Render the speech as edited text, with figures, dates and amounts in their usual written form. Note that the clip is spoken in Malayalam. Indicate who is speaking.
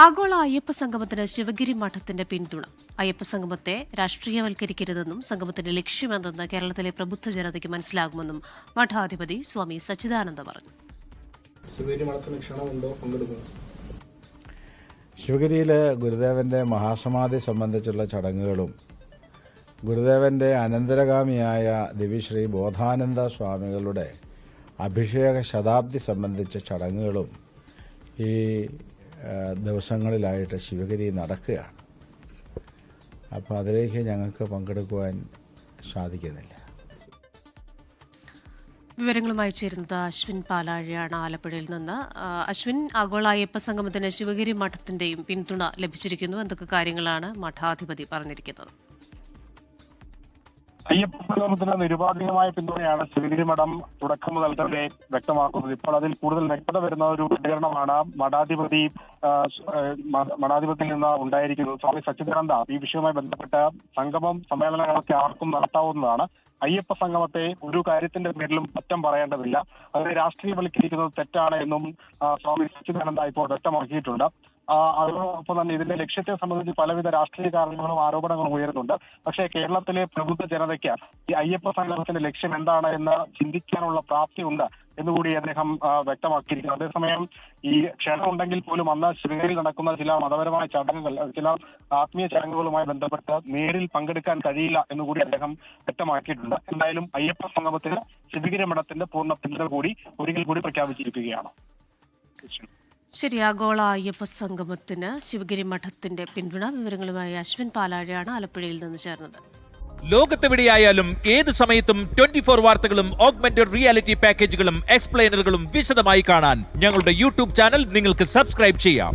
Speaker 1: ആഗോള അയ്യപ്പ സംഗമത്തിന് ശിവഗിരി മഠത്തിന്റെ പിന്തുണ. അയ്യപ്പ സംഗമത്തെ രാഷ്ട്രീയവൽക്കരിക്കരുതെന്നും സംഗമത്തിന്റെ ലക്ഷ്യമെന്തെന്ന് കേരളത്തിലെ പ്രബുദ്ധ ജനതയ്ക്ക് മനസ്സിലാകുമെന്നും മഠാധിപതി സ്വാമി സച്ചിദാനന്ദ പറഞ്ഞു.
Speaker 2: ശിവഗിരിയിലെ ഗുരുദേവന്റെ മഹാസമാധി സംബന്ധിച്ചുള്ള ചടങ്ങുകളും ഗുരുദേവന്റെ അനന്തരഗാമിയായ ദിവ്യശ്രീ ബോധാനന്ദ സ്വാമികളുടെ അഭിഷേക ശതാബ്ദി സംബന്ധിച്ച ചടങ്ങുകളും ഈ ദിവസങ്ങളിലായിട്ട് ശിവഗിരി നടക്കുകയാണ്. അപ്പോൾ അതിലേക്ക് ഞങ്ങൾക്ക് പങ്കെടുക്കുവാൻ സാധിക്കുന്നില്ല.
Speaker 1: വിവരങ്ങളുമായി ചേരുന്നത് അശ്വിൻ പാലാഴിയാണ് ആലപ്പുഴയിൽ നിന്ന്. അശ്വിൻ, ആഗോള അയ്യപ്പ സംഗമത്തിന് ശിവഗിരി മഠത്തിന്റെയും പിന്തുണ ലഭിച്ചിരിക്കുന്നു. എന്തൊക്കെ കാര്യങ്ങളാണ് മഠാധിപതി പറഞ്ഞിരിക്കുന്നത്?
Speaker 3: അയ്യപ്പ സംഗമത്തിന് നിരുപാധികമായ പിന്തുണയാണ് ശിവഗിരി മഠം തുടക്കം മുതൽ തന്നെ വ്യക്തമാക്കുന്നത്. ഇപ്പോൾ അതിൽ കൂടുതൽ വ്യക്തത വരുന്ന ഒരു പ്രതികരണമാണ് മഠാധിപതിയിൽ നിന്ന് ഉണ്ടായിരിക്കുന്നത്. സ്വാമി സച്ചിദാനന്ദ ഈ വിഷയവുമായി ബന്ധപ്പെട്ട സംഗമം സമ്മേളനങ്ങളൊക്കെ ആർക്കും നടത്താവുന്നതാണ്. അയ്യപ്പ സംഗമത്തെ ഒരു കാര്യത്തിന്റെ പേരിലും കുറ്റം പറയേണ്ടതില്ല, അതിനെ രാഷ്ട്രീയവൽക്കരിക്കുന്നത് തെറ്റാണ് എന്നും സ്വാമി സച്ചിദാനന്ദ ഇപ്പോൾ വ്യക്തമാക്കിയിട്ടുണ്ട്. അതോടൊപ്പം തന്നെ ഇതിന്റെ ലക്ഷ്യത്തെ സംബന്ധിച്ച് പലവിധ രാഷ്ട്രീയ കാരണങ്ങളും ആരോപണങ്ങളും ഉയരുന്നുണ്ട്. പക്ഷേ കേരളത്തിലെ പ്രബുദ്ധ ജനതയ്ക്ക് ഈ അയ്യപ്പ സംഗമത്തിന്റെ ലക്ഷ്യം എന്താണ് എന്ന് ചിന്തിക്കാനുള്ള പ്രാപ്തിയുണ്ട് എന്നുകൂടി അദ്ദേഹം വ്യക്തമാക്കിയിരിക്കുന്നു. അതേസമയം ഈ ക്ഷണം ഉണ്ടെങ്കിൽ പോലും അന്ന് ശിവഗിരിയിൽ നടക്കുന്ന ചില മതപരമായ ചടങ്ങുകൾ, ചില ആത്മീയ ചടങ്ങുകളുമായി ബന്ധപ്പെട്ട് നേരിൽ പങ്കെടുക്കാൻ കഴിയില്ല എന്നുകൂടി അദ്ദേഹം വ്യക്തമാക്കിയിട്ടുണ്ട്. എന്തായാലും അയ്യപ്പ സംഗമത്തിന് ശിവഗിരി മഠത്തിന്റെ പൂർണ്ണ പിന്തുണ കൂടി ഒരിക്കൽ കൂടി പ്രഖ്യാപിച്ചിരിക്കുകയാണ്.
Speaker 1: ശരി, ആഗോള അയ്യപ്പ സംഗമത്തിന് ശിവഗിരി മഠത്തിന്റെ പിന്തുണ. വിവരങ്ങളുമായി അശ്വിൻ പാലാഴയാണ് ആലപ്പുഴയിൽ നിന്ന് ചേർന്നത്.
Speaker 4: ലോകത്തെവിടെയായാലും ഏത് സമയത്തും 24 വാർത്തകളും ഓഗ്മെന്റഡ് റിയാലിറ്റി പാക്കേജുകളും എക്സ്പ്ലെയിനറുകളും വിശദമായി കാണാൻ ഞങ്ങളുടെ യൂട്യൂബ് ചാനൽ നിങ്ങൾക്ക് സബ്സ്ക്രൈബ് ചെയ്യാം.